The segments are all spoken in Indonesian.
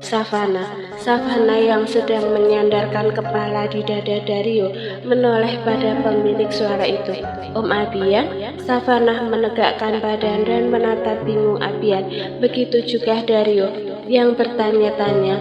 Savana yang sedang menyandarkan kepala di dada Dario menoleh pada pemilik suara itu. Om Abian? Savana menegakkan badan dan menatap bingung Abian. Begitu juga Dario yang bertanya-tanya.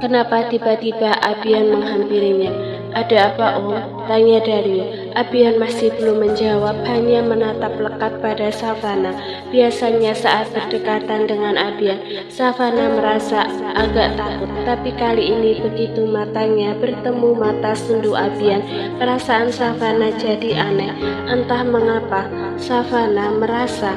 Kenapa tiba-tiba Abian menghampirinya? Ada apa, Om? Tanya Dario. Abian masih belum menjawab, hanya menatap lekat pada Savana. Biasanya saat berdekatan dengan Abian, Savana merasa agak takut. Tapi kali ini begitu matanya bertemu mata sendu Abian, perasaan Savana jadi aneh. Entah mengapa, Savana merasa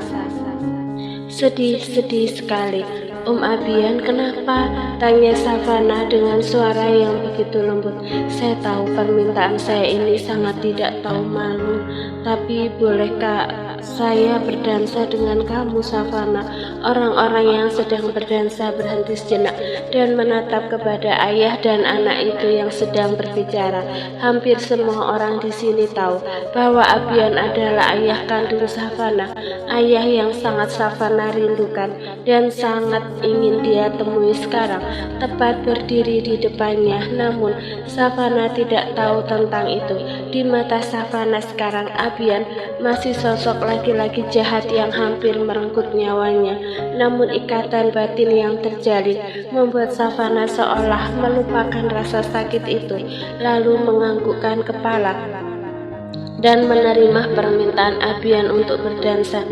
sedih sekali. Om Abian, kenapa? Tanya Savana dengan suara yang begitu lembut. Saya tahu permintaan saya ini sangat tidak tahu malu, tapi bolehkah saya berdansa dengan kamu, Savana? Orang-orang yang sedang berdansa berhenti sejenak dan menatap kepada ayah dan anak itu yang sedang berbicara. Hampir semua orang di sini tahu bahwa Abian adalah ayah kandung Savana, ayah yang sangat Savana rindukan dan sangat ingin dia temui sekarang, tepat berdiri di depannya. Namun Savana tidak tahu tentang itu. Di mata Savana sekarang, Abian masih sosok laki-laki jahat yang hampir merenggut nyawanya. Namun ikatan batin yang terjalin membuat Savana seolah melupakan rasa sakit itu, lalu menganggukkan kepala dan menerima permintaan Abian untuk berdansa.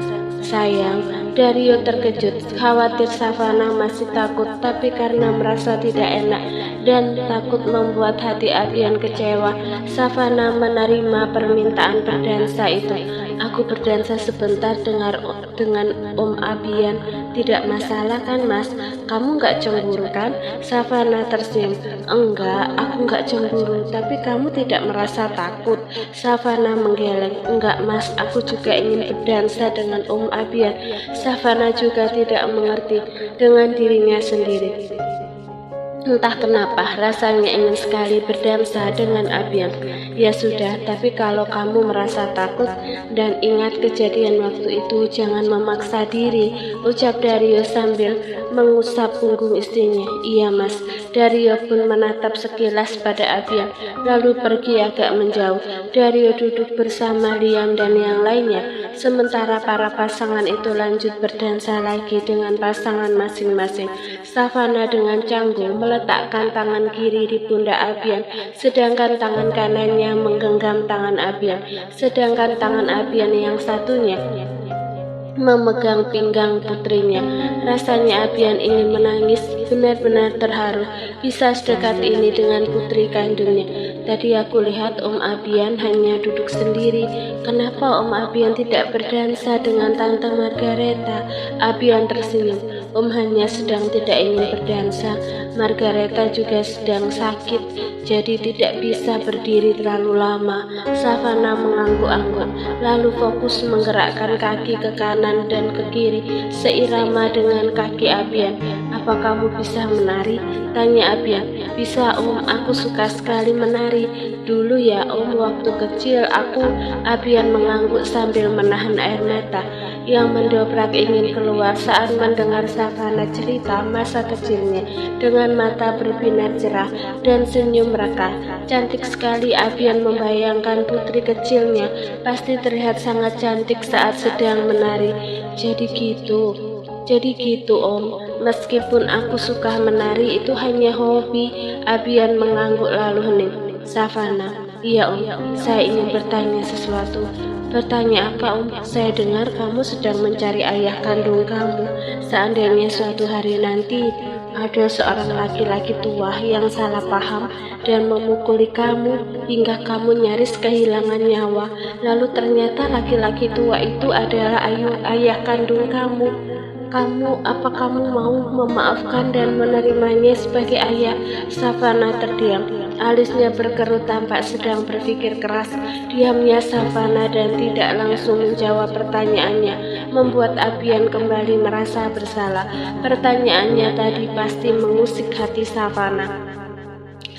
Sayang, Dario terkejut, khawatir Savana masih takut, tapi karena merasa tidak enak dan takut membuat hati Abian kecewa, Savana menerima permintaan berdansa itu. Aku berdansa sebentar dengan Om Abian, tidak masalah kan, Mas? Kamu nggak cemburu kan? Savana tersenyum. Enggak, aku nggak cemburu, tapi kamu tidak merasa takut? Savana menggeleng. Enggak, Mas, aku juga ingin berdansa dengan Om Abian. Savana juga tidak mengerti dengan dirinya sendiri. Entah kenapa rasanya ingin sekali berdansa dengan Abian. Ya sudah, tapi kalau kamu merasa takut dan ingat kejadian waktu itu, jangan memaksa diri, ucap Dario sambil mengusap punggung istrinya. Iya, Mas. Dario pun menatap sekilas pada Abian, lalu pergi agak menjauh. Dario duduk bersama Liam dan yang lainnya, sementara para pasangan itu lanjut berdansa lagi dengan pasangan masing-masing. Savana dengan canggung meletakkan tangan kiri di pundak Abian, sedangkan tangan kanannya menggenggam tangan Abian, sedangkan tangan Abian yang satunya memegang pinggang putrinya. Rasanya Abian ingin menangis, benar-benar terharu bisa sedekat ini dengan putri kandungnya. Tadi aku lihat Om Abian hanya duduk sendiri. Kenapa Om Abian tidak berdansa dengan Tante Margareta? Abian tersenyum. Om hanya sedang tidak ingin berdansa. Margareta juga sedang sakit, jadi tidak bisa berdiri terlalu lama. Savana mengangguk-angguk, lalu fokus menggerakkan kaki ke kanan dan ke kiri seirama dengan kaki Abian. Apa kamu bisa menari? Tanya Abian. Bisa, Om, aku suka sekali menari. Dulu ya, Om, waktu kecil aku. Abian mengangguk sambil menahan air mata yang mendobrak ingin keluar saat mendengar Savana cerita masa kecilnya dengan mata berbinar cerah dan senyum mereka. Cantik sekali. Abian membayangkan putri kecilnya pasti terlihat sangat cantik saat sedang menari. Jadi gitu Om, meskipun aku suka menari itu hanya hobi. Abian mengangguk lalu hening. Savana, iya Om, saya ingin bertanya sesuatu. Bertanya apa, Om? Saya dengar kamu sedang mencari ayah kandung kamu. Seandainya suatu hari nanti ada seorang laki-laki tua yang salah paham dan memukuli kamu hingga kamu nyaris kehilangan nyawa, lalu ternyata laki-laki tua itu adalah ayah kandung kamu. Apa kamu mau memaafkan dan menerimanya sebagai ayah? Savana terdiam. Alisnya berkerut tampak sedang berpikir keras. Diamnya Savana dan tidak langsung menjawab pertanyaannya membuat Abian kembali merasa bersalah. Pertanyaannya tadi pasti mengusik hati Savana.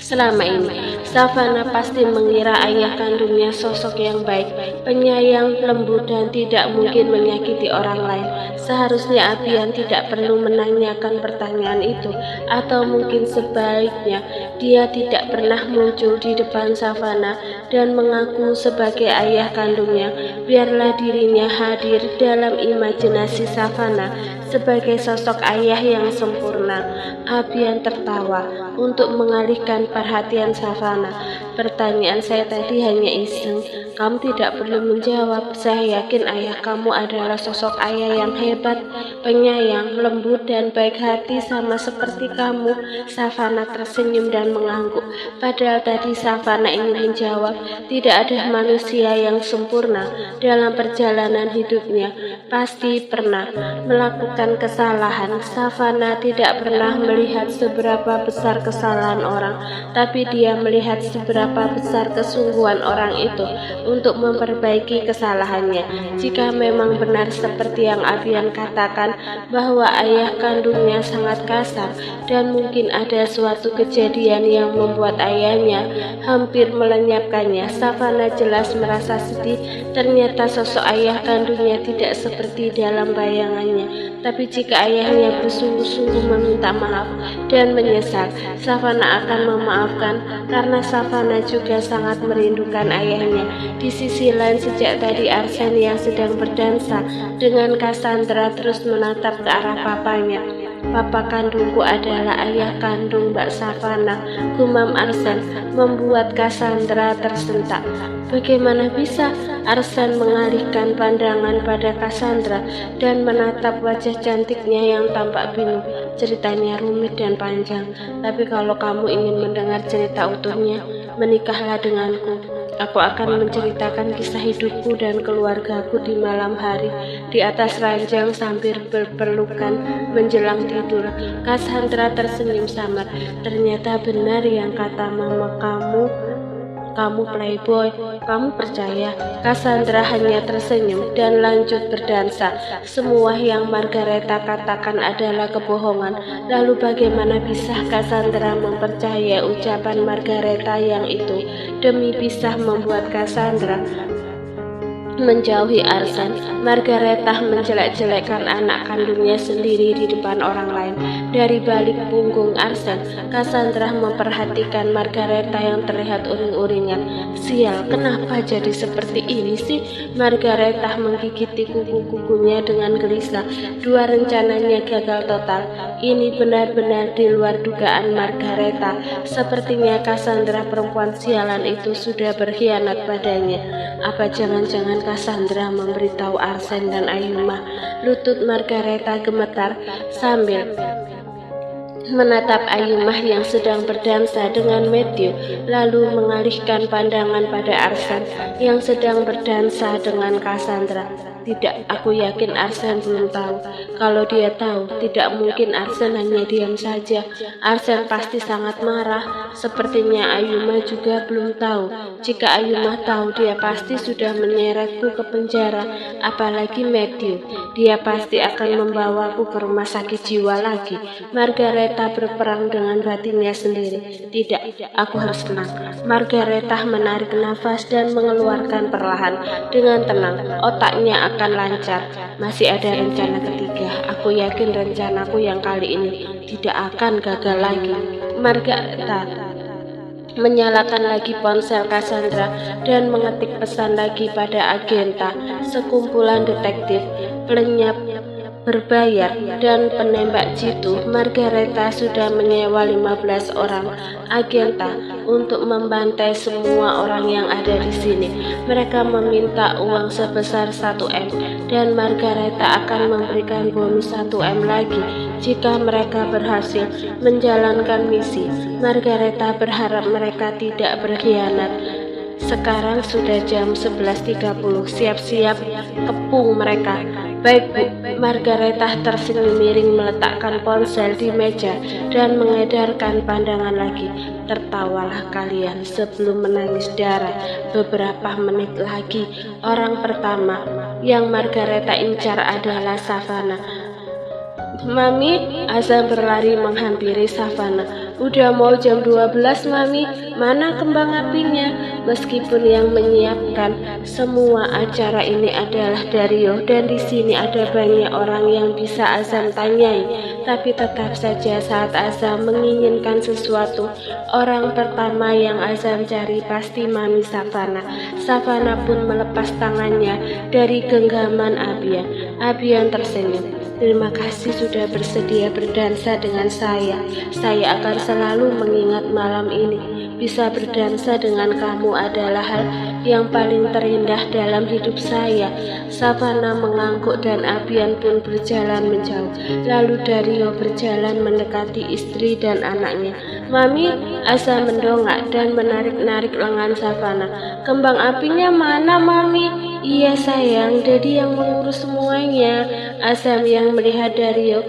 Selama ini, Savana pasti mengira ayah kandungnya sosok yang baik, penyayang, lembut, dan tidak mungkin menyakiti orang lain. Seharusnya Abian tidak perlu menanyakan pertanyaan itu, atau mungkin sebaliknya, dia tidak pernah muncul di depan Savana dan mengaku sebagai ayah kandungnya. Biarlah dirinya hadir dalam imajinasi Savana sebagai sosok ayah yang sempurna. Abian tertawa untuk mengalihkan perhatian Savana. Pertanyaan saya tadi hanya iseng. Kamu tidak perlu menjawab. Saya yakin ayah kamu adalah sosok ayah yang hebat, penyayang, lembut, dan baik hati sama seperti kamu. Savana tersenyum dan mengangguk. Padahal tadi Savana ingin menjawab, tidak ada manusia yang sempurna dalam perjalanan hidupnya. Pasti pernah melakukan kesalahan. Savana tidak pernah melihat seberapa besar kesalahan orang, tapi dia melihat seberapa besar kesungguhan orang itu untuk memperbaiki kesalahannya. Jika memang benar seperti yang Abian katakan bahwa ayah kandungnya sangat kasar dan mungkin ada suatu kejadian yang membuat ayahnya hampir melenyapkannya, Savana jelas merasa sedih. Ternyata sosok ayah kandungnya tidak seperti dalam bayangannya. Tapi jika ayahnya bersungguh-sungguh meminta maaf dan menyesal, Savana akan memaafkan karena Savana juga sangat merindukan ayahnya. Di sisi lain, sejak tadi Arsen yang sedang berdansa dengan Cassandra terus menatap ke arah papanya. Papa kandungku adalah ayah kandung Mbak Savana, gumam Arsen, membuat Cassandra tersentak. Bagaimana bisa? Arsen mengalihkan pandangan pada Cassandra dan menatap wajah cantiknya yang tampak bingung. Ceritanya rumit dan panjang, tapi kalau kamu ingin mendengar cerita utuhnya, menikahlah denganku. Aku akan menceritakan kisah hidupku dan keluargaku di malam hari di atas ranjang sambil berpelukan menjelang tidur. Cassandra tersenyum samar. Ternyata benar yang kata mama kamu playboy. Kamu percaya? Cassandra hanya tersenyum dan lanjut berdansa. Semua yang Margareta katakan adalah kebohongan. Lalu bagaimana bisa Cassandra mempercayai ucapan Margareta yang itu? Demi bisa membuat Cassandra menjauhi Arsen, Margareta menjelek-jelekkan anak kandungnya sendiri di depan orang lain. Dari balik punggung Arsen, Cassandra memperhatikan Margareta yang terlihat uring-uringan. Sial, kenapa jadi seperti ini sih? Margareta menggigiti kuku-kukunya dengan gelisah. Dua rencananya gagal total. Ini benar-benar di luar dugaan Margareta. Sepertinya Cassandra perempuan sialan itu sudah berkhianat padanya. Apa jangan-jangan Cassandra memberitahu Arsen dan Ayuma? Lutut Margareta gemetar sambil menatap Ayumah yang sedang berdansa dengan Matthew, lalu mengalihkan pandangan pada Arsen yang sedang berdansa dengan Cassandra. Tidak, aku yakin Arsen belum tahu. Kalau dia tahu, tidak mungkin Arsen hanya diam saja. Arsen pasti sangat marah. Sepertinya Ayuma juga belum tahu. Jika Ayuma tahu, dia pasti sudah menyeretku ke penjara. Apalagi Matthew, dia pasti akan membawaku ke rumah sakit jiwa lagi. Margareta berperang dengan batinnya sendiri. Tidak, aku harus tenang. Margareta menarik nafas dan mengeluarkan perlahan. Dengan tenang, otaknya akan lancar. Masih ada rencana ketiga. Aku yakin rencanaku yang kali ini tidak akan gagal lagi. Margareta menyalakan lagi ponsel Cassandra dan mengetik pesan lagi pada Agenta, sekumpulan detektif, pelenyap berbayar, dan penembak jitu. Margareta sudah menyewa 15 orang agenta untuk membantai semua orang yang ada di sini. Mereka meminta uang sebesar 1 M dan Margareta akan memberikan bonus 1 M lagi jika mereka berhasil menjalankan misi. Margareta berharap mereka tidak berkhianat. Sekarang sudah jam 11.30, siap-siap kepung mereka. Baik Bu, Margareta tersenyum miring meletakkan ponsel di meja dan mengedarkan pandangan lagi. Tertawalah kalian sebelum menangis darah. Beberapa menit lagi, orang pertama yang Margareta incar adalah Savana. Mami, Azam berlari menghampiri Savana. Udah mau jam 12, Mami. Mana kembang apinya? Meskipun yang menyiapkan semua acara ini adalah Dario dan di sini ada banyak orang yang bisa Azam tanyai, tapi tetap saja saat Azam menginginkan sesuatu, orang pertama yang Azam cari pasti Mami Savana. Savana pun melepas tangannya dari genggaman Abian. Abian tersenyum. Terima kasih sudah bersedia berdansa dengan saya. Saya akan selalu mengingat malam ini. Bisa berdansa dengan kamu adalah hal yang paling terindah dalam hidup saya. Savana mengangguk dan Abian pun berjalan menjauh. Lalu Dario berjalan mendekati istri dan anaknya. Mami, Asa mendongak dan menarik-narik lengan Savana. Kembang apinya mana, Mami? Iya sayang, Dedi yang mengurus semuanya. Azam yang melihat Dario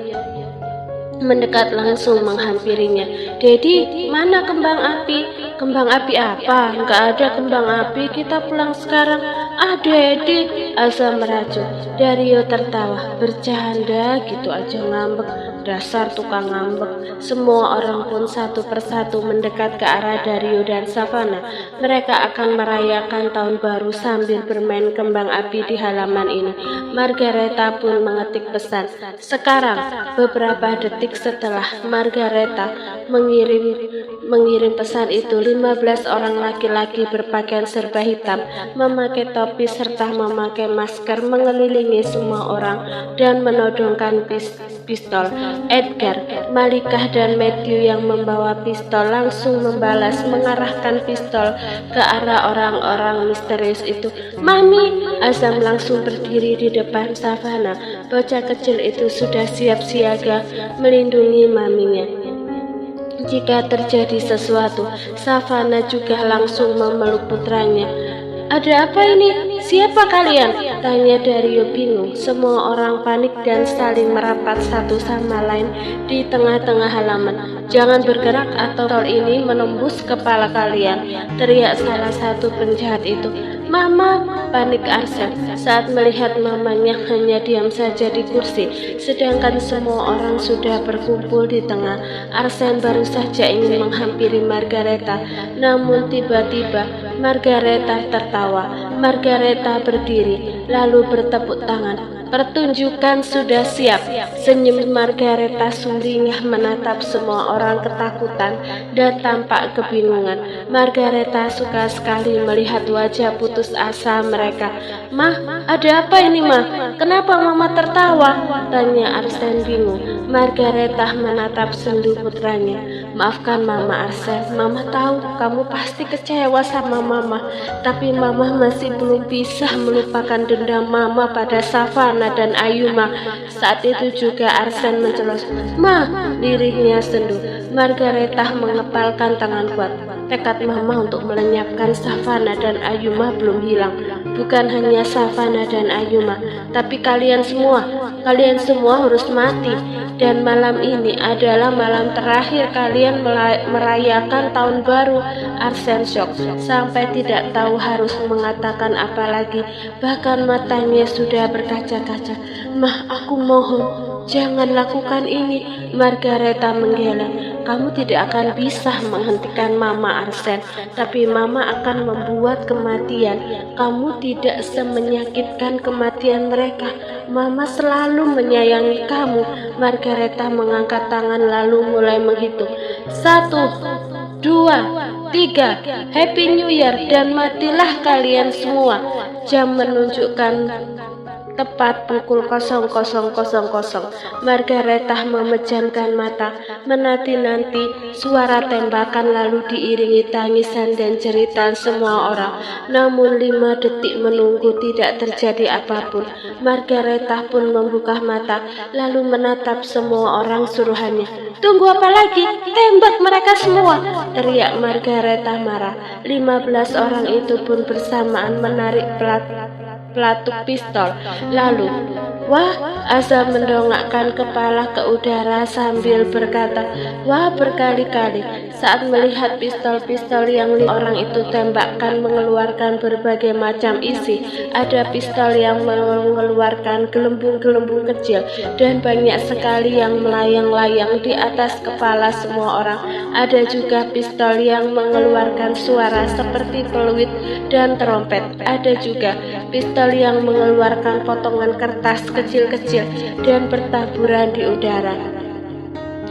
mendekat langsung menghampirinya. Dedi, mana kembang api? Kembang api apa? Enggak ada kembang api, kita pulang sekarang. Ah, Dedi, Azam merajuk. Dario tertawa, bercanda gitu aja ngambek. Dasar tukang ngambek. Semua orang pun satu persatu mendekat ke arah Dario dan Savana. Mereka akan merayakan tahun baru sambil bermain kembang api di halaman ini. Margareta pun mengetik pesan. Sekarang, beberapa detik setelah Margareta mengirim pesan itu, 15 orang laki-laki berpakaian serba hitam, memakai topi serta memakai masker mengelilingi semua orang dan menodongkan pistol. Edgar, Malikah dan Matthew yang membawa pistol langsung membalas, mengarahkan pistol ke arah orang-orang misterius itu. Mami, Azam langsung berdiri di depan Savana. Bocah kecil itu sudah siap siaga melindungi maminya. Jika terjadi sesuatu, Savana juga langsung memeluk putranya. Ada apa ini? Siapa kalian? Tanya Dario bingung. Semua orang panik dan saling merapat satu sama lain di tengah-tengah halaman. Jangan bergerak atau tol ini menembus kepala kalian, teriak salah satu penjahat itu. Mama, panik Arsen saat melihat mamanya hanya diam saja di kursi, sedangkan semua orang sudah berkumpul di tengah. Arsen baru saja ingin menghampiri Margareta, namun tiba-tiba Margareta tertawa. Margareta berdiri, lalu bertepuk tangan. Pertunjukan sudah siap. Senyum Margareta sumringah menatap semua orang ketakutan dan tampak kebingungan. Margareta suka sekali melihat wajah putus asa mereka. Mah, ada apa ini, Mah? Kenapa Mama tertawa? Tanya Arsen bingung. Margareta menatap sendu putranya. Maafkan Mama Arsen, Mama tahu kamu pasti kecewa sama Mama, tapi Mama masih belum bisa melupakan dendam Mama pada Savana dan Ayuma. Saat itu juga Arsen mencelos. Ma, lirihnya sendu. Margareta mengepalkan tangan kuat. Tekad Mama untuk melenyapkan Savana dan Ayuma belum hilang. Bukan hanya Savana dan Ayuma, tapi kalian semua harus mati. Dan malam ini adalah malam terakhir kalian merayakan tahun baru. Arsen shock sampai tidak tahu harus mengatakan apa lagi. Bahkan matanya sudah berkaca-kaca. Mah, aku mohon, jangan lakukan ini. Margareta menggeleng. Kamu tidak akan bisa menghentikan Mama Arsen, tapi Mama akan membuat kematian. Kamu tidak semenyakitkan kematian mereka. Mama selalu menyayangi kamu. Margareta mengangkat tangan lalu mulai menghitung. 1, 2, 3, Happy New Year dan matilah kalian semua. Jam menunjukkan tepat pukul 00.00. Margareta memejamkan mata, menanti-nanti suara tembakan lalu diiringi tangisan dan jeritan semua orang. Namun 5 detik menunggu tidak terjadi apapun. Margareta pun membuka mata, lalu menatap semua orang suruhannya. Tunggu apa lagi? Tembak mereka semua! Teriak Margareta marah. 15 orang itu pun bersamaan menarik plat pelatuk pistol. Lalu, wah, Azam mendongakkan kepala ke udara sambil berkata, wah, berkali-kali saat melihat pistol-pistol yang 5 orang itu tembakkan mengeluarkan berbagai macam isi. Ada pistol yang mengeluarkan gelembung-gelembung kecil dan banyak sekali yang melayang-layang di atas kepala semua orang. Ada juga pistol yang mengeluarkan suara seperti peluit dan trompet. Ada juga pistol yang mengeluarkan potongan kertas kecil-kecil dan bertaburan di udara.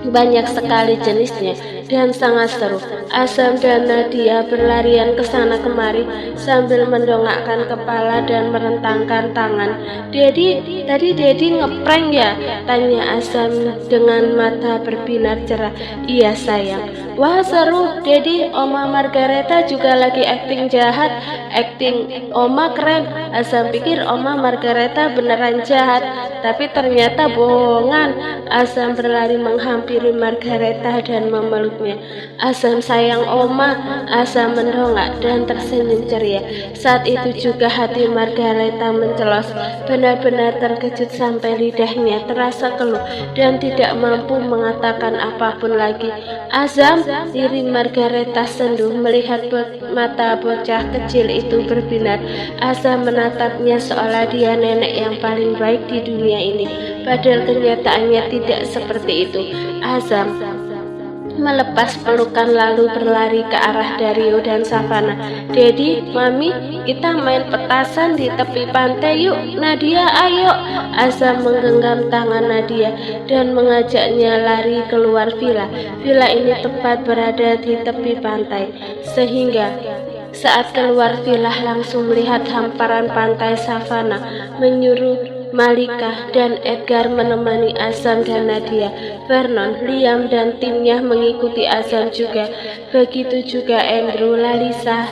Banyak sekali jenisnya dan sangat seru. Azam dan Nadia berlarian ke sana kemari sambil mendongakkan kepala dan merentangkan tangan. Tadi Dedi ngeprank ya? Tanya Azam dengan mata berbinar cerah. Iya sayang. Wah seru, Dedi. Oma Margareta juga lagi acting jahat. Acting Oma keren. Azam pikir Oma Margareta beneran jahat, tapi ternyata bohongan. Azam berlari menghampiri Margareta dan memeluknya. Azam sayang Oma. Azam mendongak dan tersenyum ceria. Saat itu juga hati Margareta mencelos. Benar-benar terkejut sampai lidahnya terasa keluh dan tidak mampu mengatakan apapun lagi. Azam, diri Margareta senduh melihat mata bocah kecil itu berbinar. Azam menatapnya seolah dia nenek yang paling baik di dunia ini. Padahal kenyataannya tidak seperti itu. Azam melepas pelukan lalu berlari ke arah Dario dan Savana. Dedi, Mami, kita main petasan di tepi pantai yuk. Nadia, ayo. Azam menggenggam tangan Nadia dan mengajaknya lari keluar villa. Villa ini tepat berada di tepi pantai, sehingga saat keluar villa langsung melihat hamparan pantai savana. Menyuruh Malika dan Edgar menemani Azam dan Nadia. Vernon, Liam dan timnya mengikuti Azam juga. Begitu juga Andrew, Lalisa,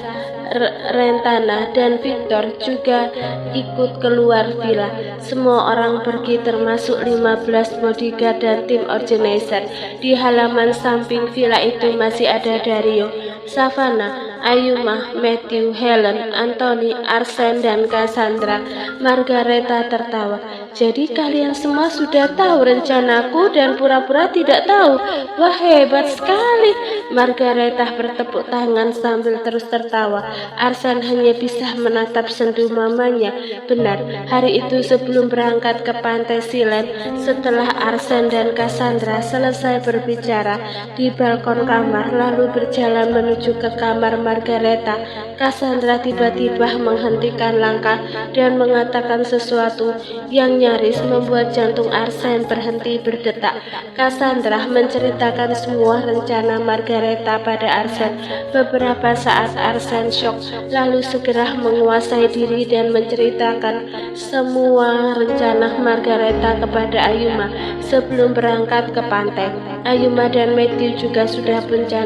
Rentana dan Victor juga ikut keluar villa. Semua orang pergi termasuk 15 bodyguard dan tim organizer. Di halaman samping villa itu masih ada Dario, Savannah, Ayuma, Matthew, Helen, Anthony, Arsen, dan Cassandra. Margareta tertawa. Jadi kalian semua sudah tahu rencanaku dan pura-pura tidak tahu. Wah, hebat sekali. Margareta bertepuk tangan sambil terus tertawa. Arsen hanya bisa menatap sendu mamanya. Benar, hari itu sebelum berangkat ke pantai Silen, setelah Arsen dan Cassandra selesai berbicara di balkon kamar lalu berjalan menuju ke kamar Margareta, Cassandra tiba-tiba menghentikan langkah dan mengatakan sesuatu yang nyaris membuat jantung Arsen berhenti berdetak. Cassandra menceritakan semua rencana Margareta pada Arsen. Beberapa saat Arsen shock, lalu segera menguasai diri dan menceritakan semua rencana Margareta kepada Ayuma sebelum berangkat ke pantai. Ayuma dan Matthew juga sudah punya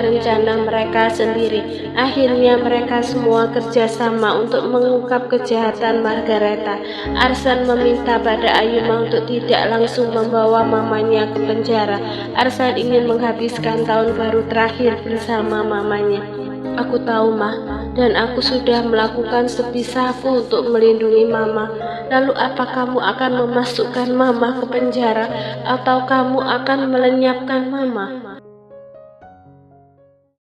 rencana mereka sendiri. Akhirnya mereka semua kerjasama untuk mengungkap kejahatan Margareta. Arsen meminta pada Ayuma untuk tidak langsung membawa mamanya ke penjara. Arsen ingin menghabiskan tahun baru terakhir bersama mamanya. Aku tahu, Mah, dan aku sudah melakukan sebisaku untuk melindungi Mama. Lalu apa kamu akan memasukkan Mama ke penjara atau kamu akan melenyapkan Mama?